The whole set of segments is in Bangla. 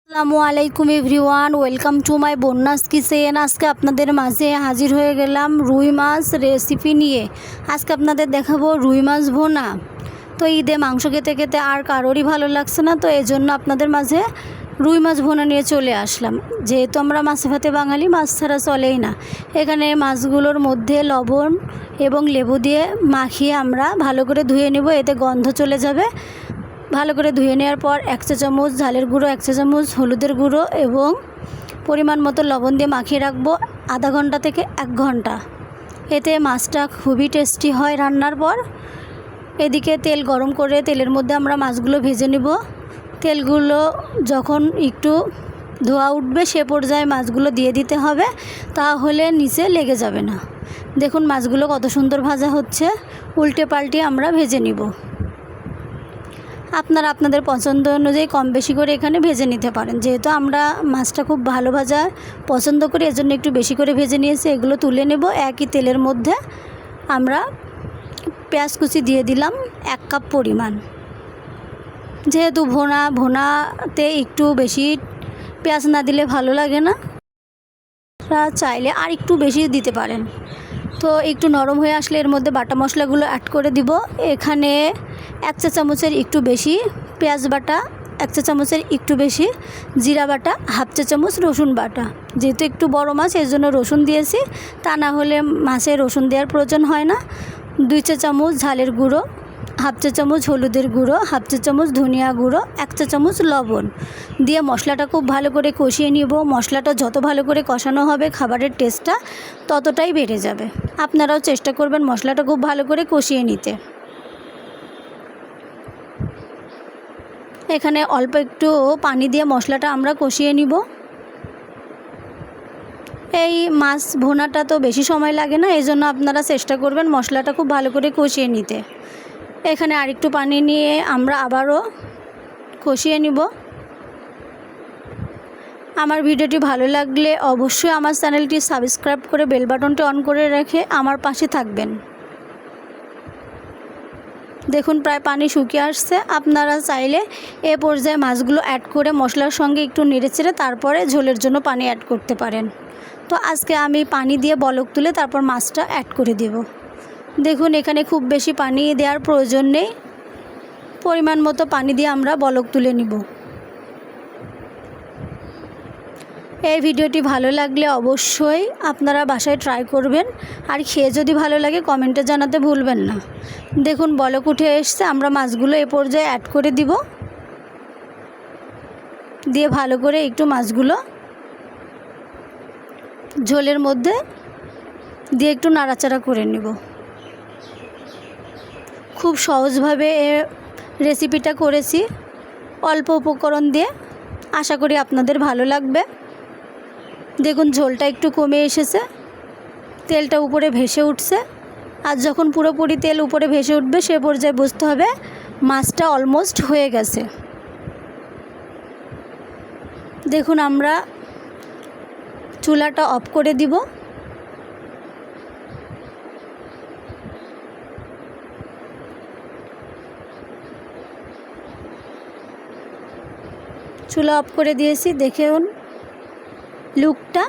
আসসালামু আলাইকুম everyone, welcome to my Bonnya's kitchen. আজকে আপনাদের মাঝে হাজির হয়ে গেলাম রুই মাছ রেসিপি নিয়ে। আজকে আপনাদের দেখাবো রুই মাছ ভোনা। তো ঈদে মাংস খেতে খেতে আর কারোরই ভালো লাগছে না, তো এই জন্য আপনাদের মাঝে রুই মাছ ভোনা নিয়ে চলে আসলাম। যেহেতু আমরা মাছে ভাতে বাঙালি, মাছ ছাড়া চলেই না। এখানে মাছগুলোর মধ্যে লবণ এবং লেবু দিয়ে মাখিয়ে আমরা ভালো করে ধুয়ে নেব, এতে গন্ধ চলে যাবে। ভালো করে ধুয়ে নেওয়ার পর 1 চা চামচ ঝালের গুঁড়ো, 1 চা চামচ হলুদের গুঁড়ো এবং পরিমাণ মতো লবণ দিয়ে মাখিয়ে রাখবো আধা ঘন্টা থেকে 1 ঘন্টা। এতে মাছটা খুবই টেস্টি হয় রান্নার পর। এদিকে তেল গরম করে তেলের মধ্যে আমরা মাছগুলো ভেজে নেব। তেলগুলো যখন একটু ধোয়া উঠবে সে পর্যায়ে মাছগুলো দিয়ে দিতে হবে, তাহলে নিচে লেগে যাবে না। দেখুন মাছগুলো কত সুন্দর ভাজা হচ্ছে। উল্টে পাল্টে আমরা ভেজে নিব। আপনারা আপনাদের পছন্দ অনুযায়ী কম বেশি করে এখানে ভেজে নিতে পারেন। যেহেতু আমরা মাছটা খুব ভালো ভাজা পছন্দ করি, এজন্য একটু বেশি করে ভেজে নিয়েছি। এগুলো তুলে নেব। একই তেলের মধ্যে আমরা পেঁয়াজ কুচি দিয়ে দিলাম 1 কাপ পরিমাণ। যেহেতু ভোনাতে একটু বেশি পেঁয়াজ না দিলে ভালো লাগে না, চাইলে আর একটু বেশি দিতে পারেন। তো একটু নরম হয়ে আসলে এর মধ্যে বাটা মশলাগুলো অ্যাড করে দিব। এখানে 1 চা চামচের একটু বেশি পেঁয়াজ বাটা, 1 চা চামচের একটু বেশি জিরা বাটা, 1/2 চা চামচ রসুন বাটা। যেহেতু একটু বড় মাছ এর জন্য রসুন দিয়েছি, তা না হলে মাছে রসুন দেওয়ার প্রয়োজন হয় না। 2 চা চামচ ঝালের গুঁড়ো, 1/2 চা চামচ হলুদের গুঁড়ো, 1/2 চা চামচ ধনিয়া গুঁড়ো, 1 চা চামচ লবণ দিয়ে মশলাটা খুব ভালো করে কষিয়ে নিব। মশলাটা যত ভালো করে কষানো হবে খাবারের টেস্টটা ততটাই বেড়ে যাবে। আপনারাও চেষ্টা করবেন মশলাটা খুব ভালো করে কষিয়ে নিতে। এখানে অল্প একটু পানি দিয়ে মশলাটা আমরা কষিয়ে নিব। এই মাছ ভোনাটা তো বেশি সময় লাগে না, এই জন্য আপনারা চেষ্টা করবেন মশলাটা খুব ভালো করে কষিয়ে নিতে। এখানে আরেকটু পানি নিয়ে আমরা আবারও কষিয়ে নিব। আমার ভিডিওটি ভালো লাগলে অবশ্যই আমার চ্যানেলটি সাবস্ক্রাইব করে বেল বাটনটি অন করে রেখে আমার পাশে থাকবেন। দেখুন প্রায় পানি শুকিয়ে আসছে। আপনারা চাইলে এ পর্যায়ে মাছগুলো অ্যাড করে মশলার সঙ্গে একটু নেড়েচেড়ে তারপরে ঝোলের জন্য পানি অ্যাড করতে পারেন। তো আজকে আমি পানি দিয়ে বলক তুলে তারপর মাছটা অ্যাড করে দেব। দেখুন এখানে খুব বেশি পানি দেওয়ার প্রয়োজন নেই, পরিমাণ মতো পানি দিয়ে আমরা বলক তুলে নিব। এই ভিডিওটি ভালো লাগলে অবশ্যই আপনারা বাসায় ট্রাই করবেন, আর খেয়ে যদি ভালো লাগে কমেন্টে জানাতে ভুলবেন না। দেখুন বলক উঠে এসছে, আমরা মাছগুলো এ পর্যায়ে অ্যাড করে দিব। দিয়ে ভালো করে একটু মাছগুলো ঝোলের মধ্যে দিয়ে একটু নাড়াচাড়া করে নেব। খুব সহজভাবে রেসিপিটা করেছি, অল্প উপকরণ দিয়ে। আশা করি আপনাদের ভালো লাগবে। দেখুন ঝোলটা একটু কমে এসেছে, তেলটা উপরে ভেসে উঠছে। আর যখন পুরোপুরি তেল উপরে ভেসে উঠবে সে পর্যায়ে বুঝতে হবে মাছটা অলমোস্ট হয়ে গেছে। দেখুন আমরা চুলাটা অফ করে দিব। চুলা অফ করে দিয়েছি। দেখুন লুকটা।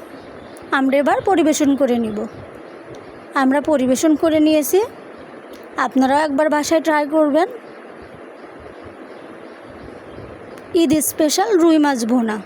আমরা এবার পরিবেশন করে নিব। আমরা পরিবেশন করে নিয়েছি, আপনারাও একবার বাসায় ট্রাই করবেন। ঈদ স্পেশাল রুই মাছ ভোনা।